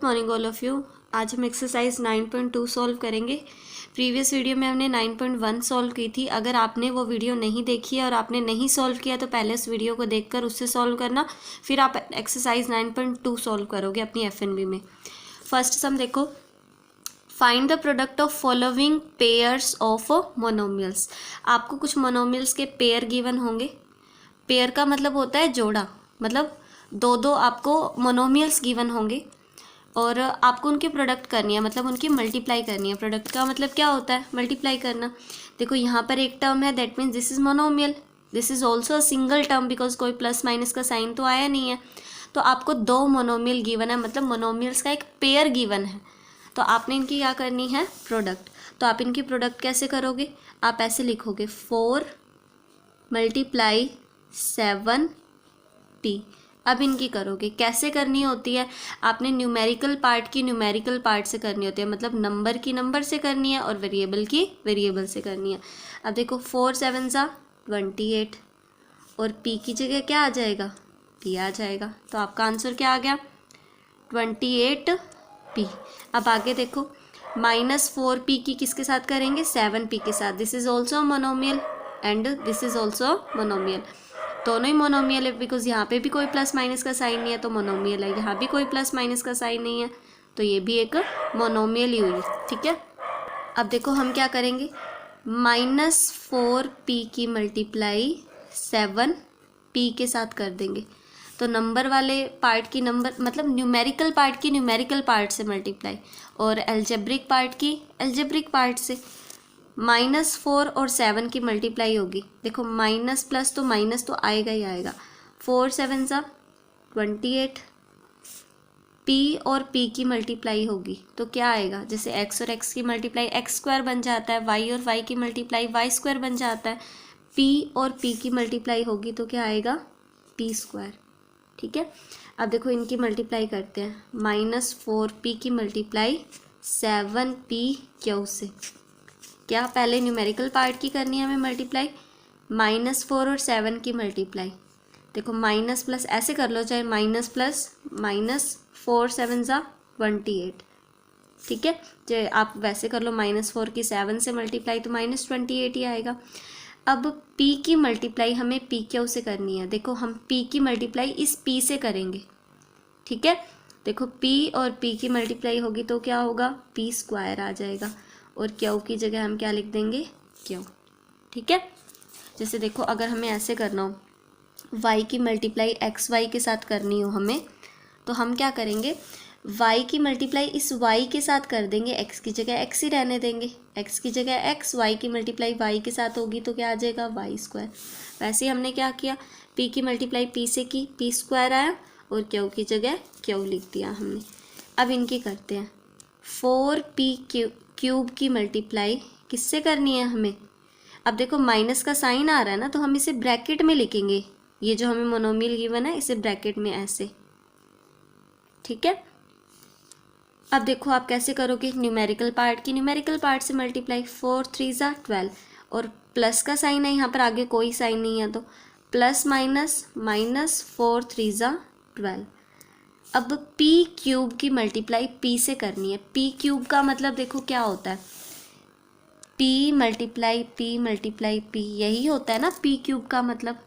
Good morning all of you. आज हम exercise 9.2 solve करेंगे। प्रीवियस वीडियो में हमने 9.1 सॉल्व की थी। अगर आपने वो वीडियो नहीं देखी है और आपने नहीं सॉल्व किया तो पहले इस वीडियो को देखकर उससे सॉल्व करना, फिर आप एक्सरसाइज 9.2 सॉल्व करोगे अपनी FNB में। फर्स्ट सम देखो, find the product of following pairs of monomials. आपको कुछ मोनोमियल्स के पेयर गिवन होंगे। पेयर का मतलब होता है जोड़ा, मतलब दो दो आपको मोनोमियल्स गिवन होंगे और आपको उनकी प्रोडक्ट करनी है, मतलब उनकी मल्टीप्लाई करनी है। प्रोडक्ट का मतलब क्या होता है? मल्टीप्लाई करना। देखो यहाँ पर एक टर्म है, that means this is monomial, this is also a single term because कोई प्लस माइनस का साइन तो आया नहीं है। तो आपको दो मोनोमियल गिवन है, मतलब मोनोमियल्स का एक पेयर गिवन है। तो आपने इनकी क्या करनी है? प्रोडक्ट। तो आप इनकी प्रोडक्ट कैसे करोगे? आप ऐसे लिखोगे 4 × 7p। अब इनकी करोगे, कैसे करनी होती है? आपने न्यूमेरिकल पार्ट की न्यूमेरिकल पार्ट से करनी होती है, मतलब नंबर की नंबर से करनी है और वेरिएबल की वेरिएबल से करनी है। अब देखो 4 7 28 और p की जगह क्या आ जाएगा? p आ जाएगा। तो आपका आंसर क्या आ गया? 28p। अब आगे देखो, -4p की किसके साथ करेंगे? 7p के साथ। This is also monomial and this is also monomial. दोनों ही मोनोमियल है बिकॉज यहाँ पे भी कोई प्लस माइनस का साइन नहीं है तो मोनोमियल है, यहाँ भी कोई प्लस माइनस का साइन नहीं है तो ये भी एक मोनोमियल ही हुई। ठीक है, अब देखो हम क्या करेंगे, -4p की मल्टीप्लाई 7p के साथ कर देंगे। तो नंबर वाले पार्ट की नंबर, मतलब न्यूमेरिकल पार्ट की न्यूमेरिकल पार्ट से मल्टीप्लाई और एल्जेब्रिक पार्ट की एल्जेब्रिक पार्ट से। -4 और 7 की मल्टीप्लाई होगी। देखो माइनस प्लस तो माइनस तो आएगा ही आएगा। 4 7 28, p और p की मल्टीप्लाई होगी तो क्या आएगा? जैसे x और x की मल्टीप्लाई x² बन जाता है, y और y की मल्टीप्लाई y² बन जाता है। p और p की मल्टीप्लाई होगी तो क्या आएगा? p²। ठीक है, अब देखो इनकी मल्टीप्लाई करते हैं। -4p की मल्टीप्लाई 7pq से। क्या पहले न्यूमेरिकल पार्ट की करनी है हमें मल्टीप्लाई, -4 और 7 की मल्टीप्लाई। देखो माइनस प्लस ऐसे कर लो, चाहे माइनस प्लस, -4 7 28। ठीक है, चाहे आप वैसे कर लो, -4 की 7 से मल्टीप्लाई तो -28 ही आएगा। अब p की मल्टीप्लाई हमें pq से करनी है। देखो हम p की मल्टीप्लाई इस p से करेंगे। ठीक है, देखो p और p की मल्टीप्लाई होगी तो क्या होगा? p² आ जाएगा और q की जगह हम क्या लिख देंगे? q। ठीक है, जैसे देखो अगर हमें ऐसे करना हो, y की मल्टीप्लाई xy के साथ करनी हो हमें, तो हम क्या करेंगे? y की मल्टीप्लाई इस y के साथ कर देंगे, x की जगह x ही रहने देंगे, x की जगह x, y की मल्टीप्लाई y के साथ होगी तो क्या आ जाएगा? y²। वैसे ही हमने क्या किया, p की मल्टीप्लाई p से की, p² आया और q की जगह q लिख दिया हमने। अब इनकी करते हैं। 4p क्यूब की मल्टीप्लाई किससे करनी है हमें? अब देखो माइनस का साइन आ रहा है ना, तो हम इसे ब्रैकेट में लिखेंगे। ये जो हमें मोनोमियल गिवन है इसे ब्रैकेट में ऐसे। ठीक है, अब देखो आप कैसे करोगे? न्यूमेरिकल पार्ट की न्यूमेरिकल पार्ट से मल्टीप्लाई। 4 3 12 और प्लस का साइन है, यहाँ पर आगे कोई साइन नहीं है तो प्लस माइनस, -4 3 12। अब p क्यूब की मल्टीप्लाई p से करनी है। p क्यूब का मतलब देखो क्या होता है? p मल्टीप्लाई p, यही होता है ना p क्यूब का मतलब।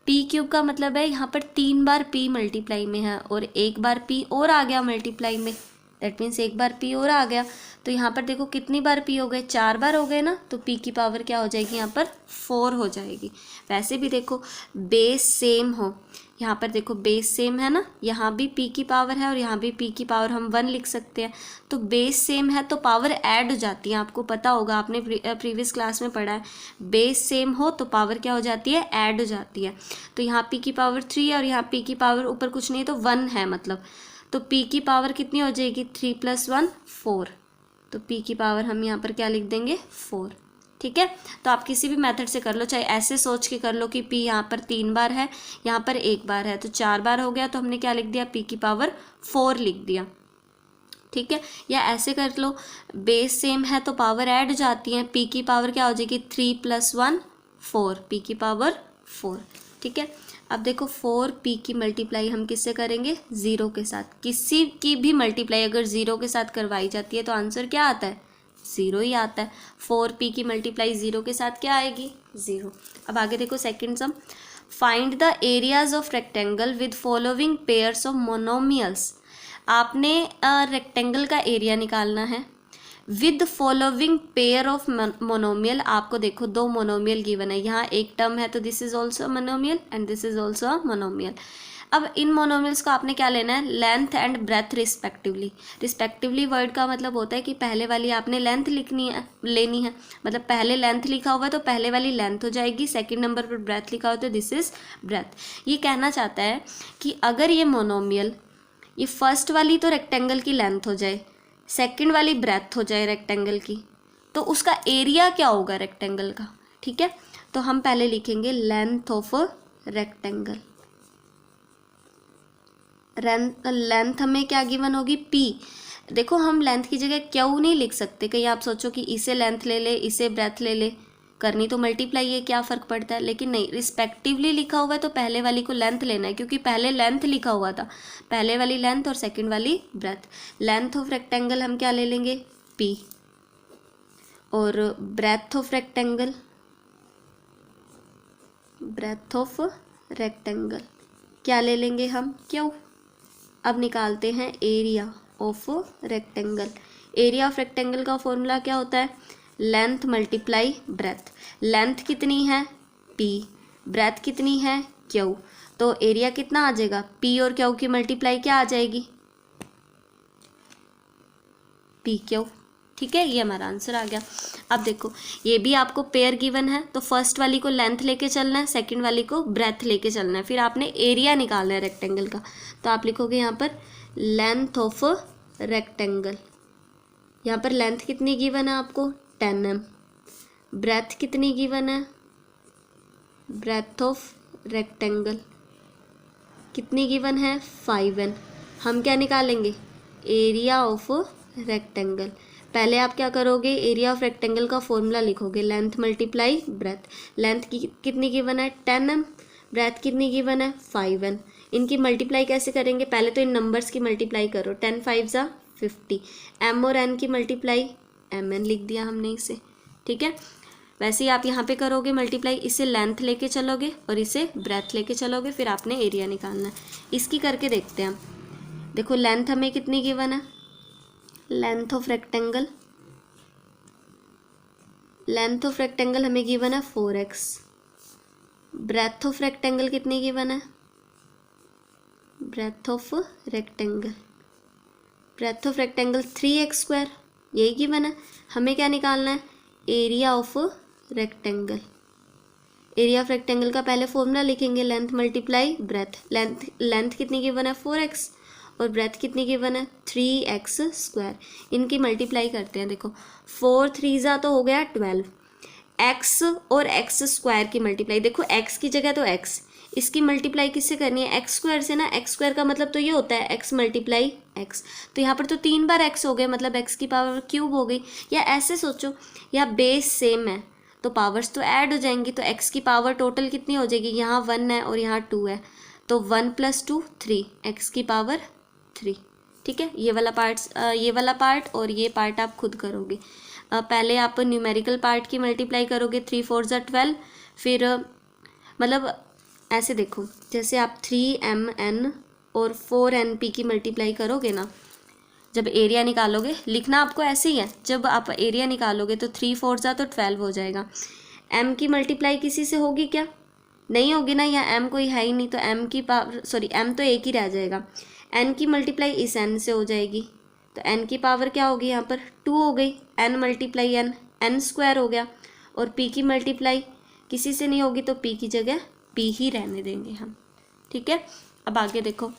p क्यूब का मतलब है यहाँ पर 3 बार p मल्टीप्लाई में है और एक बार p और आ गया मल्टीप्लाई में, दैट मीन्स एक बार p और आ गया। तो यहाँ पर देखो कितनी बार p हो गए? 4 बार हो गए ना, तो p की पावर क्या हो जाएगी? यहाँ पर 4 हो जाएगी। वैसे भी देखो बेस सेम हो, यहाँ पर देखो बेस सेम है ना, यहाँ भी p की पावर है और यहाँ भी p की पावर हम 1 लिख सकते हैं। तो बेस सेम है तो पावर ऐड हो जाती है। आपको पता होगा, आपने प्रीवियस क्लास में पढ़ा है, बेस सेम हो तो पावर क्या हो जाती है? ऐड हो जाती है। तो यहाँ p की पावर 3 है और यहाँ p की पावर ऊपर कुछ नहीं तो 1 है, मतलब तो p की पावर कितनी हो जाएगी? 3 + 1 4। तो p की पावर हम यहाँ पर क्या लिख देंगे? 4। ठीक है, तो आप किसी भी मेथड से कर लो, चाहे ऐसे सोच के कर लो कि p यहाँ पर 3 बार है, यहाँ पर 1 बार है तो 4 बार हो गया, तो हमने क्या लिख दिया? p की पावर 4 लिख दिया। ठीक है, या ऐसे कर लो, बेस सेम है तो पावर ऐड हो जाती है। p की पावर क्या हो जाएगी? 3 + 1 4, p की पावर 4। ठीक है, अब देखो 4p की मल्टीप्लाई हम किससे करेंगे, 0 के साथ। किसी की भी मल्टीप्लाई अगर 0 के साथ करवाई जाती है तो आंसर क्या आता है, 0 ही आता है। 4p की मल्टीप्लाई 0 के साथ क्या आएगी, 0। अब आगे देखो second some, find the areas of rectangle with following pairs of monomials. आपने रेक्टेंगल का एरिया निकालना है with following pair of monomial. आपको देखो दो मोनोमियल गिवन है, यहाँ एक टर्म है तो this is also monomial and this is also monomial. अब इन मोनोमियल्स को आपने क्या लेना है, length and breadth respectively. Respectively word का मतलब होता है कि पहले वाली आपने लेंथ लेनी है, मतलब पहले लेंथ लिखा हुआ है तो पहले वाली लेंथ हो जाएगी, सेकंड नंबर पर ब्रेथ लिखा हुआ तो दिस इज ब्रेथ। ये कहना चाहता है कि अगर ये मोनोमियल, ये फर्स्ट वाली तो रेक्टेंगल की लेंथ हो जाए, सेकंड वाली ब्रेथ हो जाए रेक्टेंगल की, तो उसका एरिया क्या होगा रेक्टेंगल का, ठीक है। तो हम पहले लिखेंगे लेंथ ऑफ रेक्टेंगल। लेंथ हमें क्या गिवन होगी, p। देखो हम लेंथ की जगह क्यों नहीं लिख सकते, कहीं आप सोचो कि इसे लेंथ ले ले इसे ब्रेथ ले ले, करनी तो मल्टीप्लाई है, क्या फ़र्क पड़ता है, लेकिन नहीं, रिस्पेक्टिवली लिखा हुआ है तो पहले वाली को लेंथ लेना है, क्योंकि पहले लेंथ लिखा हुआ था, पहले वाली लेंथ और सेकंड वाली ब्रेथ। लेंथ ऑफ रेक्टेंगल हम क्या ले लेंगे, p, और ब्रेथ ऑफ रेक्टेंगल, क्या ले लेंगे हम, क्यों। अब निकालते हैं area of rectangle. Area of rectangle का फॉर्मूला क्या होता है, लेंथ मल्टीप्लाई ब्रेथ। लेंथ कितनी है, p, ब्रेथ कितनी है, q, तो एरिया कितना आ जाएगा, p और q की मल्टीप्लाई क्या आ जाएगी, p q, ठीक है। ये हमारा आंसर आ गया। अब देखो ये भी आपको पेयर गिवन है तो फर्स्ट वाली को लेंथ लेके चलना है, सेकंड वाली को ब्रेथ लेके चलना है, फिर आपने एरिया निकालना है रेक्टेंगल का। तो आप लिखोगे यहाँ पर लेंथ ऑफ रेक्टेंगल। यहाँ पर लेंथ कितनी गिवन है आपको, 10 mm। ब्रेथ कितनी गिवन है, ब्रेथ ऑफ रेक्टेंगल कितनी गिवन है, 5n। हम क्या निकालेंगे, एरिया ऑफ रेक्टेंगल। पहले आप क्या करोगे, एरिया ऑफ रेक्टेंगल का फॉर्मूला लिखोगे, लेंथ मल्टीप्लाई ब्रेथ। लेंथ की कितनी गिवन है, 10 mm, ब्रेथ कितनी गिवन है, 5n। इनकी मल्टीप्लाई कैसे करेंगे, पहले तो इन नंबर्स की मल्टीप्लाई करो, 10 5 = 50। m और n की मल्टीप्लाई, mn लिख दिया हमने इसे, ठीक है। वैसे ही आप यहाँ पे करोगे मल्टीप्लाई, इसे लेंथ लेके चलोगे और इसे ब्रेथ लेके चलोगे, फिर आपने एरिया निकालना है। इसकी करके देखते हैं हम। देखो लेंथ हमें कितनी गिवन है, लेंथ ऑफ रेक्टेंगल हमें गिवन है 4x। ब्रेथ ऑफ रेक्टेंगल कितनी गिवन है, ब्रेथ ऑफ रेक्टेंगल 3x², यही गिवन है। हमें क्या निकालना है, area of rectangle. Area of rectangle का पहले फॉर्मूला लिखेंगे, लेंथ मल्टीप्लाई ब्रेथ। लेंथ कितनी गिवन है, 4x, और ब्रेथ कितनी गिवन है, 3x²। इनकी मल्टीप्लाई करते हैं। देखो 4 3 तो हो गया 12, x और x² की मल्टीप्लाई। देखो x की जगह तो x, इसकी मल्टीप्लाई किससे करनी है, x² से ना। x² का मतलब तो ये होता है x मल्टीप्लाई x। तो यहाँ पर तो 3 बार x हो गए, मतलब x की पावर क्यूब हो गई। या ऐसे सोचो, या बेस सेम है तो पावर्स तो ऐड हो जाएंगी, तो x की पावर टोटल कितनी हो जाएगी, यहाँ 1 है और यहाँ 2 है, तो 1 + 2 3, x की पावर 3, ठीक है। ये वाला पार्ट और ये पार्ट आप खुद करोगे। पहले आप न्यूमेरिकल पार्ट की मल्टीप्लाई करोगे, 3 4 = 12, फिर मतलब ऐसे देखो, जैसे आप 3mn और 4np की मल्टीप्लाई करोगे ना, जब एरिया निकालोगे, लिखना आपको ऐसे ही है, जब आप एरिया निकालोगे तो 3 4 = 12 हो जाएगा। m की मल्टीप्लाई किसी से होगी क्या, नहीं होगी ना, यहाँ m कोई है ही नहीं, तो m की पावर, सॉरी m तो एक ही रह जाएगा। n की मल्टीप्लाई इस n से हो जाएगी, तो n की पावर क्या होगी, यहाँ पर 2 हो गई, n × n, n² हो गया। और p की मल्टीप्लाई किसी से नहीं होगी, तो p की जगह p ही रहने देंगे हम, ठीक है। अब आगे देखो,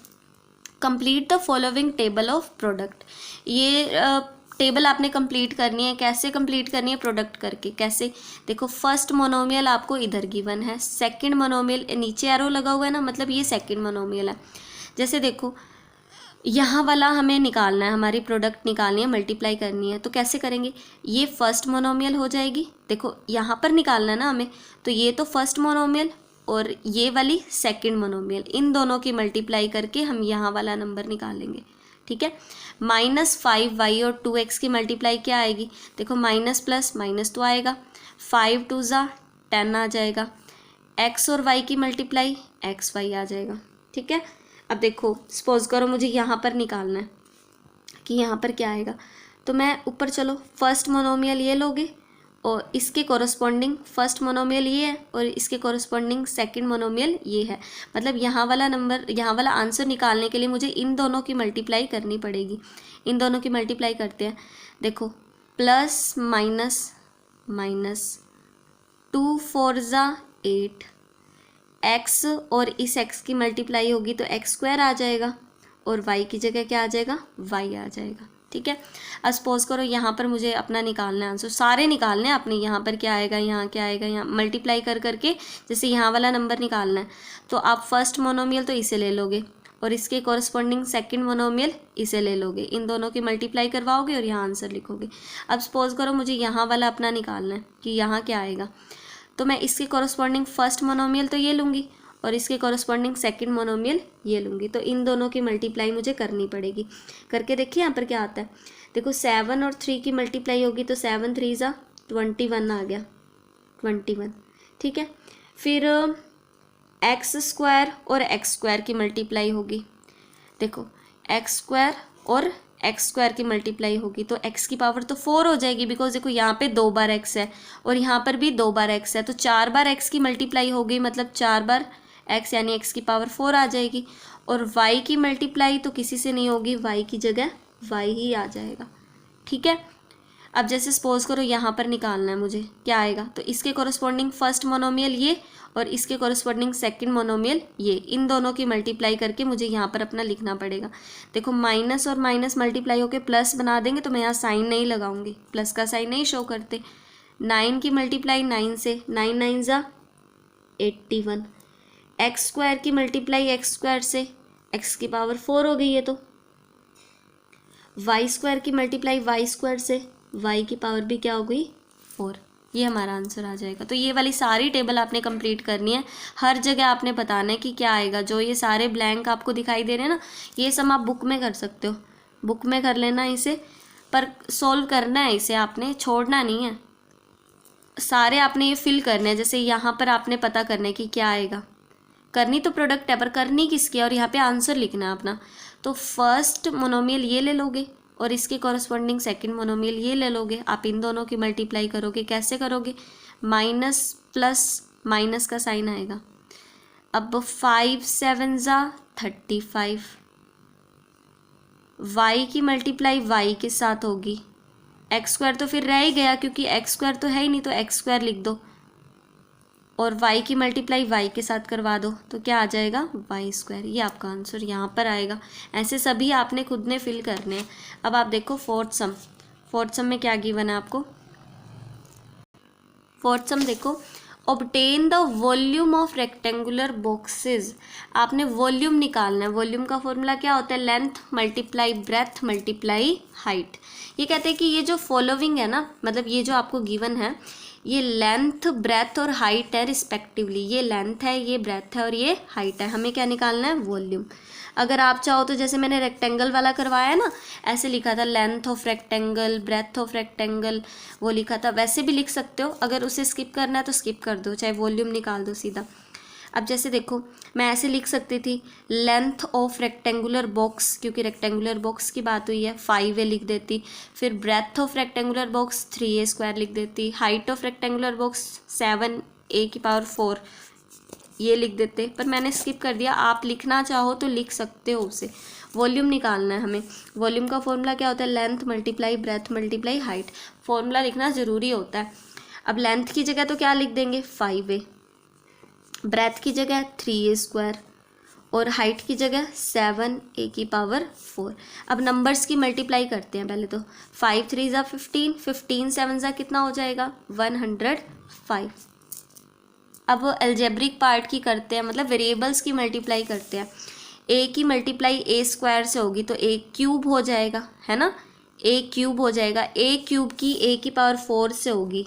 complete the following table of product. ये टेबल आपने कंप्लीट करनी है। कैसे कंप्लीट करनी है, प्रोडक्ट करके। कैसे, देखो फर्स्ट मोनोमियल आपको इधर गिवन है, सेकंड मोनोमियल नीचे एरो लगा हुआ है ना, मतलब ये सेकंड मोनोमियल है। जैसे देखो यहाँ वाला हमें निकालना है, हमारी प्रोडक्ट निकालनी है, मल्टीप्लाई करनी है, तो कैसे करेंगे, ये फर्स्ट मोनोमियल हो जाएगी। देखो यहाँ पर निकालना है ना हमें, तो ये तो फर्स्ट मोनोमियल और ये वाली सेकंड मोनोमियल, इन दोनों की मल्टीप्लाई करके हम यहाँ वाला नंबर निकालेंगे। ठीक है, -5y और 2x की मल्टीप्लाई क्या आएगी, देखो माइनस प्लस माइनस तो आएगा, 5 2 ज़ा 10 आ जाएगा, x और y की मल्टीप्लाई x y आ जाएगा। ठीक है, अब देखो सपोज करो मुझे यहाँ पर निकालना है कि यहाँ पर क्या आएगा, तो मैं ऊपर चलो, फर्स्ट मोनोमियल ये लोगे और इसके कॉरस्पॉन्डिंग फर्स्ट मोनोमियल ये है और इसके कॉरस्पॉन्डिंग सेकंड मोनोमियल ये है। मतलब यहाँ वाला नंबर, यहाँ वाला आंसर निकालने के लिए मुझे इन दोनों की मल्टीप्लाई करनी पड़ेगी। इन दोनों की मल्टीप्लाई करते हैं, देखो प्लस माइनस माइनस 2 4 ज़ा 8, x और इस x की मल्टीप्लाई होगी तो x² आ जाएगा और y की जगह क्या आ जाएगा, y आ जाएगा। ठीक है, अब सपोज करो यहाँ पर मुझे अपना निकालना है आंसर, सारे निकालने हैं अपने, यहाँ पर क्या आएगा, यहाँ क्या आएगा, यहाँ मल्टीप्लाई कर करके जैसे यहाँ वाला नंबर निकालना है तो आप फर्स्ट मोनोमियल तो इसे ले लोगे और इसके कॉरस्पॉन्डिंग सेकंड मोनोमियल इसे ले लोगे, इन दोनों की मल्टीप्लाई करवाओगे और यहाँ आंसर लिखोगे। अब सपोज करो मुझे यहाँ वाला अपना निकालना है कि यहाँ क्या आएगा, तो मैं इसके कॉरस्पॉन्डिंग फर्स्ट मोनोमियल तो ये लूँगी और इसके कॉरस्पॉन्डिंग सेकंड मोनोमियल ये लूँगी, तो इन दोनों की मल्टीप्लाई मुझे करनी पड़ेगी। करके देखिए यहाँ पर क्या आता है, देखो 7 और 3 की मल्टीप्लाई होगी तो 7 3 ज़ा 21 आ गया, 21। ठीक है, फिर x² और x² की मल्टीप्लाई होगी, देखो x² और x² की मल्टीप्लाई होगी तो x की पावर तो 4 हो जाएगी, बिकॉज देखो यहाँ पे 2 बार x है और यहाँ पर भी 2 बार x है, तो 4 बार x की मल्टीप्लाई हो गई, मतलब 4 बार x यानी x की पावर 4 आ जाएगी। और y की मल्टीप्लाई तो किसी से नहीं होगी, y की जगह y ही आ जाएगा। ठीक है, अब जैसे सपोज करो यहाँ पर निकालना है मुझे, क्या आएगा, तो इसके कॉरस्पॉन्डिंग फर्स्ट मोनोमियल ये और इसके कॉरस्पॉन्डिंग सेकंड मोनोमियल ये, इन दोनों की मल्टीप्लाई करके मुझे यहाँ पर अपना लिखना पड़ेगा। देखो माइनस और माइनस मल्टीप्लाई होकर प्लस बना देंगे तो मैं यहाँ साइन नहीं लगाऊंगी, प्लस का साइन नहीं शो करते। 9 की मल्टीप्लाई 9 से, 9 9 ज़ा 81, x² की मल्टीप्लाई x² से, x की पावर 4 हो गई है, तो y² की मल्टीप्लाई y² से, y की पावर भी क्या हो गई 4, ये हमारा आंसर आ जाएगा। तो ये वाली सारी टेबल आपने कंप्लीट करनी है, हर जगह आपने बताना है कि क्या आएगा। जो ये सारे ब्लैंक आपको दिखाई दे रहे हैं ना, ये सब आप बुक में कर सकते हो, बुक में कर लेना इसे, पर सॉल्व करना है इसे, आपने छोड़ना नहीं है, सारे आपने ये फिल करने हैं। जैसे यहाँ पर आपने पता करना है कि क्या आएगा, करनी तो प्रोडक्ट है पर करनी किसकी है, और यहाँ पे आंसर लिखना है अपना। तो फर्स्ट मोनोमियल ये ले लोगे और इसके कॉरस्पॉन्डिंग सेकंड मोनोमियल ये ले लोगे, आप इन दोनों की मल्टीप्लाई करोगे। कैसे करोगे, माइनस प्लस माइनस का साइन आएगा। अब 5 7 ज़ा 35, y की मल्टीप्लाई y के साथ होगी, x² तो फिर रह ही गया क्योंकि x² तो है ही नहीं, तो x² लिख दो और y की मल्टीप्लाई y के साथ करवा दो तो क्या आ जाएगा y²। ये आपका आंसर यहाँ पर आएगा। ऐसे सभी आपने खुद ने फिल करने हैं। अब आप देखो फोर्थ सम में क्या गिवन है आपको। फोर्थ सम देखो, obtain the volume of rectangular boxes. आपने वॉल्यूम निकालना है। वॉल्यूम का फॉर्मूला क्या होता है, length multiply breath multiply height. ये कहते हैं कि ये जो फॉलोइंग है ना, मतलब ये जो आपको गिवन है, ये लेंथ ब्रेथ और हाइट है रिस्पेक्टिवली। ये लेंथ है, ये ब्रेथ है और ये हाइट है। हमें क्या निकालना है, वॉल्यूम। अगर आप चाहो तो जैसे मैंने रेक्टेंगल वाला करवाया ना, ऐसे लिखा था length of rectangle, breadth of rectangle, वो लिखा था, वैसे भी लिख सकते हो। अगर उसे स्किप करना है तो स्किप कर दो, चाहे वॉल्यूम निकाल दो सीधा। अब जैसे देखो, मैं ऐसे लिख सकती थी लेंथ ऑफ रेक्टेंगुलर बॉक्स, क्योंकि रेक्टेंगुलर बॉक्स की बात हुई है, 5a लिख देती। फिर breath of rectangular box 3a² लिख देती। Height of rectangular box 7a⁴ ये लिख देते, पर मैंने स्किप कर दिया। आप लिखना चाहो तो लिख सकते हो उसे। वॉल्यूम निकालना है हमें। वॉल्यूम का फॉर्मूला क्या होता है, length multiply breath multiply height. Formula लिखना ज़रूरी होता है। अब लेंथ की जगह तो क्या लिख देंगे 5a, ब्रेथ की जगह 3a² और हाइट की जगह 7a⁴। अब नंबर्स की मल्टीप्लाई करते हैं पहले तो। 5 3 ज़ा 15, 15 7 ज़ा कितना हो जाएगा 105। अब अलजेब्रिक पार्ट की करते हैं, मतलब वेरिएबल्स की मल्टीप्लाई करते हैं। a की मल्टीप्लाई a² से होगी तो a³ हो जाएगा, है ना, a³ हो जाएगा। a³ की a⁴ से होगी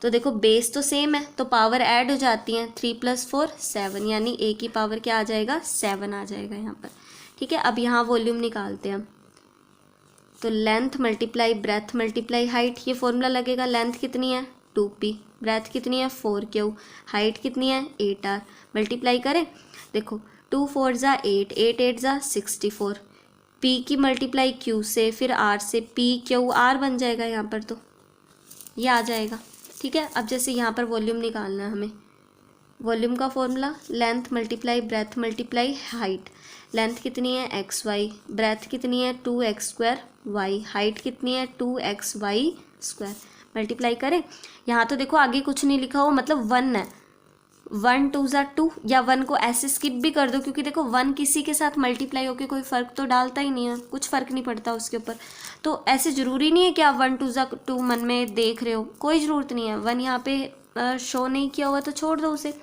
तो देखो बेस तो सेम है तो पावर ऐड हो जाती हैं, 3 + 4 7, यानी ए की पावर क्या आ जाएगा 7 आ जाएगा यहाँ पर। ठीक है, अब यहाँ वॉल्यूम निकालते हैं हम। तो length multiply breath multiply height, ये फॉर्मूला लगेगा। लेंथ कितनी है 2p, ब्रेथ कितनी है 4q, हाइट कितनी है 8r, मल्टीप्लाई करें। देखो 2 4 ज़ा 8, 8 8 ज़ा 64, p की मल्टीप्लाई q से, फिर r से, p q r बन जाएगा यहाँ पर, तो ये आ जाएगा। ठीक है, अब जैसे यहाँ पर वॉल्यूम निकालना है हमें, वॉल्यूम का formula length multiply breath multiply height. Length कितनी है xy, ब्रेथ कितनी है 2x² y, हाइट कितनी है 2xy², मल्टीप्लाई करें। यहाँ तो देखो आगे कुछ नहीं लिखा हुआ, मतलब 1 है, 1 2 ज़ा 2, या 1 को ऐसे स्किप भी कर दो क्योंकि देखो 1 किसी के साथ मल्टीप्लाई होकर कोई फ़र्क तो डालता ही नहीं है, कुछ फ़र्क नहीं पड़ता उसके ऊपर। तो ऐसे ज़रूरी नहीं है कि आप 1 2 ज़ा 2 मन में देख रहे हो, कोई ज़रूरत नहीं है। 1 यहाँ पे शो नहीं किया हुआ तो छोड़ दो उसे।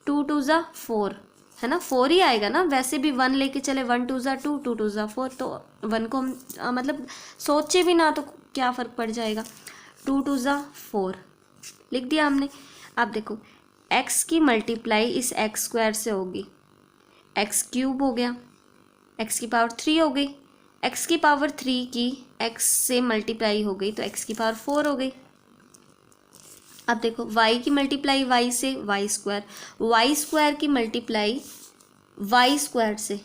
2 2 ज़ा 4 है ना, 4 ही आएगा ना, वैसे भी 1 लेके चले, 1 2 ज़ा 2, 2 2 ज़ा 4, तो 1 को हम मतलब सोचे भी ना तो क्या फ़र्क पड़ जाएगा। 2 2 ज़ा 4 लिख दिया हमने। अब देखो x की मल्टीप्लाई इस x² से होगी, x³ हो गया, x की पावर 3 हो गई, x की पावर 3 की x से मल्टीप्लाई हो गई तो x की पावर 4 हो गई। अब देखो y की मल्टीप्लाई y से y² की मल्टीप्लाई y² से,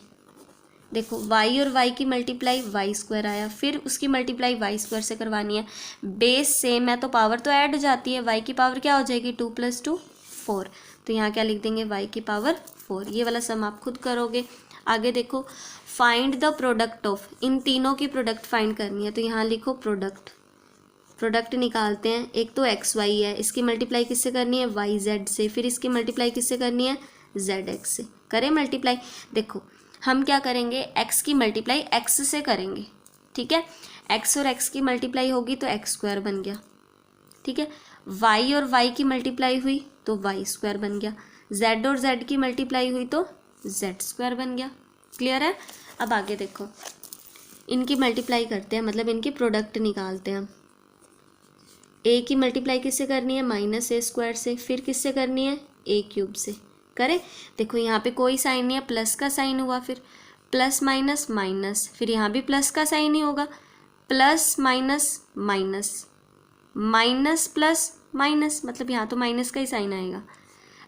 देखो y और y की मल्टीप्लाई y² आया, फिर उसकी मल्टीप्लाई y² से करवानी है। बेस सेम है तो पावर तो ऐड हो जाती है, y की पावर क्या हो जाएगी 2 + 2 4, तो यहाँ क्या लिख देंगे y की पावर 4। ये वाला सम आप खुद करोगे। आगे देखो फाइंड द प्रोडक्ट ऑफ, इन तीनों की प्रोडक्ट फाइंड करनी है, तो यहाँ लिखो प्रोडक्ट निकालते हैं। एक तो xy है, इसकी मल्टीप्लाई किससे करनी है yz से, फिर इसकी मल्टीप्लाई किससे करनी है zx से। करें मल्टीप्लाई। देखो हम क्या करेंगे, x की मल्टीप्लाई x से करेंगे। ठीक है, x और x की मल्टीप्लाई होगी तो x² बन गया। ठीक है, y और y की मल्टीप्लाई हुई तो y² बन गया, z और z की मल्टीप्लाई हुई तो z² बन गया। क्लियर है। अब आगे देखो इनकी मल्टीप्लाई करते हैं, मतलब इनकी प्रोडक्ट निकालते हैं। a की मल्टीप्लाई किससे करनी है -a² से, फिर किससे करनी है a³ से। करें। देखो यहाँ पे कोई साइन नहीं है, प्लस का साइन हुआ, फिर प्लस माइनस माइनस, फिर यहाँ भी प्लस का साइन ही होगा, plus minus minus, minus plus minus, मतलब यहाँ तो माइनस का ही साइन आएगा।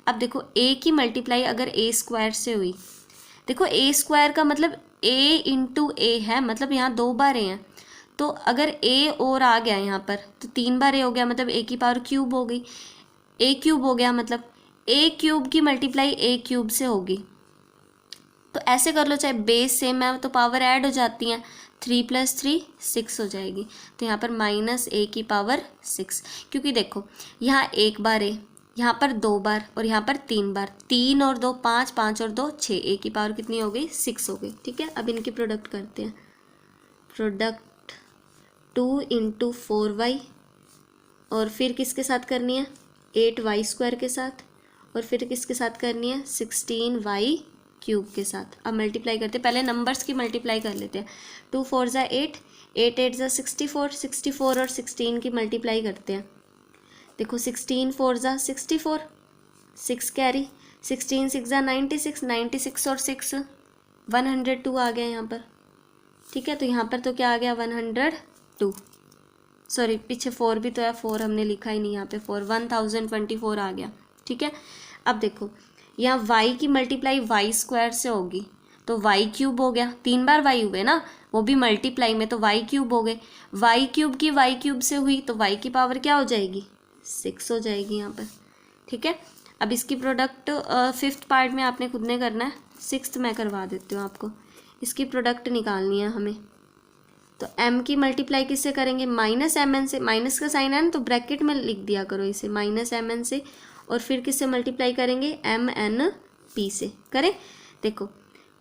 अब देखो a की मल्टीप्लाई अगर a² से हुई, देखो a² का मतलब a × a है, मतलब यहाँ 2 बार हैं, तो अगर a और आ गया यहाँ पर तो 3 बार a हो गया, मतलब a की पावर क्यूब हो गई, a³ हो गया, मतलब a³ की मल्टीप्लाई a³ से होगी। तो ऐसे कर लो, चाहे बेस सेम है तो पावर ऐड हो जाती हैं, 3 + 3 6 हो जाएगी। तो यहाँ पर -a की पावर 6, क्योंकि देखो यहाँ 1 बार a, यहाँ पर 2 बार और यहाँ पर 3 बार, 3 और 2 5, 5 और 2 6, a की पावर कितनी हो गई 6 हो गई। ठीक है, अब इनकी प्रोडक्ट करते हैं। प्रोडक्ट 2 × 4y, और फिर किसके साथ करनी है 8y² के साथ, और फिर किसके साथ करनी है 16y³ के साथ। अब मल्टीप्लाई करते हैं, पहले नंबर्स की मल्टीप्लाई कर लेते हैं। 2 4 ज़ा 8, 8 8 ज़ा 64, 64 और 16 की मल्टीप्लाई करते हैं। देखो 16 4 ज़ा 64, 6 कैरी, 16 6 ज़ा 96, 96 और 6 102 आ गया यहाँ पर। ठीक है, तो यहाँ पर तो क्या आ गया 102, सॉरी पीछे 4 भी तो है, 4 हमने लिखा ही नहीं यहाँ पे, 4 1024 आ गया। ठीक है, अब देखो यहाँ y की मल्टीप्लाई y² से होगी तो y³ हो गया, 3 बार y हुए ना, वो भी मल्टीप्लाई में, तो y³ हो गए, y³ की y³ से हुई तो y की पावर क्या हो जाएगी 6 हो जाएगी यहाँ पर। ठीक है, अब इसकी प्रोडक्ट 5th पार्ट में आपने खुद ने करना है, 6th मैं करवा देती हूँ आपको। इसकी प्रोडक्ट निकालनी है हमें, तो m की मल्टीप्लाई किससे करेंगे -mn से, माइनस का साइन है ना तो ब्रैकेट में लिख दिया करो इसे, -mn से, और फिर किससे मल्टीप्लाई करेंगे mnp से। करें। देखो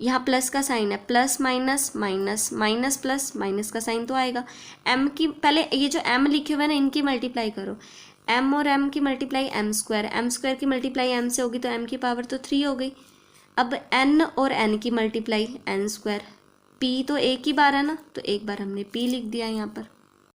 यहाँ प्लस का साइन है, plus minus minus, minus plus, minus का साइन तो आएगा। m की पहले ये जो m लिखे हुए हैं ना इनकी मल्टीप्लाई करो, m और m की मल्टीप्लाई m² की मल्टीप्लाई m से होगी तो m की पावर तो 3 हो गई। अब n और n की मल्टीप्लाई n², p तो एक ही बार है ना तो एक बार हमने p लिख दिया यहाँ पर।